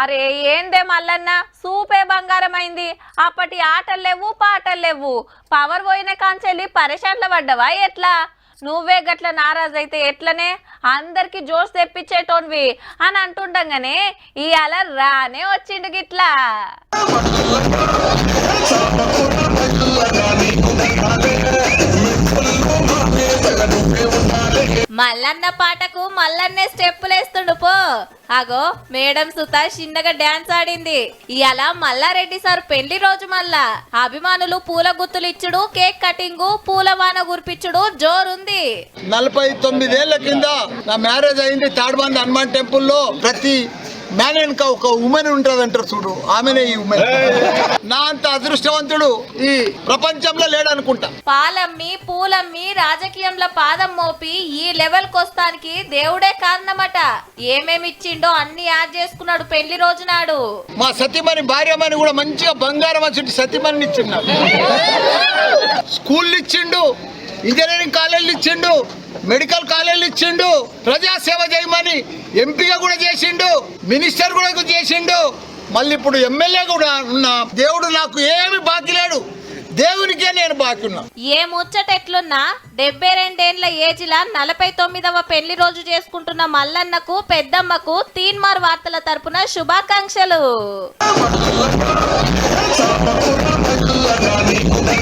అరే ఏందే మల్లన్న సూపే బంగారం అయింది. అప్పటి ఆటలు లేవు పాటలు లేవు. పవర్ పోయిన కాంచెల్లి పరేషాన్ల పడ్డవా ఎట్లా? నువ్వే గట్ల నారాజ్ అయితే ఎట్లనే? అందరికి జోష్ తెప్పించేటోన్వి అని అంటుండగానే ఇవాళ రానే వచ్చిండు గిట్లా. మల్లన్న పాటకు మల్లన్నే స్టెప్పులేస్తుండు పో. అగో మేడం సుత చిన్నగా డాన్స్ ఆడింది. ఇయాల మల్లారెడ్డి సార్ పెళ్లి రోజు. మళ్ళా అభిమానులు పూల గుత్తులు ఇచ్చుడు, కేక్ కటింగ్, పూల వాన గురిపించుడు జోరుంది. 49 ఏళ్ల కింద నా మ్యారేజ్ అయింది తాడ్బంద్ హనుమాన్ టెంపుల్లో. ప్రతి మ్యాన్ వెనుక ఒక ఉమెన్ ఉంటది అంటారు చూడు, ఆమెనే ఈ ఉమెన్. నా అంత అదృష్టవంతుడు ఈ ప్రపంచంలో లేడనుకుంటా. పాలమ్మి పూలమ్మి రాజకీయంలో పాదం మోపి ఈ లెవెల్ కొస్తానికి దేవుడే కారణమట. ఏమేమి ఇచ్చిండో అన్ని యాడ్ చేసుకున్నాడు పెళ్లి రోజు నాడు. మా సతీమణి భార్యమని కూడా మంచిగా బంగారం వచ్చి సతీమణిని ఇచ్చిండు. స్కూల్ ఇచ్చిండు, ఇంజనీరింగ్ కాలేజీలు ఇచ్చిండు, మెడికల్ కాలేజీలు ఇచ్చిండు, ప్రజాసేవ చేయమని ఎంపీగా కూడా చేసిండు, మినిస్టర్ కూడా చేసిండు, మళ్ళీ ఇప్పుడు ఎమ్మెల్యే కూడా ఉన్నా. దేవుడు నాకు ఏమి బాకీ లేడు, దేవునికే నేను బాకీ ఉన్నా. ఏ ముచ్చట ఎట్లున్నా 72 ఏళ్ల ఏజిలా 49వ పెళ్లి రోజు చేసుకుంటున్న మల్లన్నకు పెద్దమ్మకు తీన్మార్ వార్తల తరపున శుభాకాంక్షలు.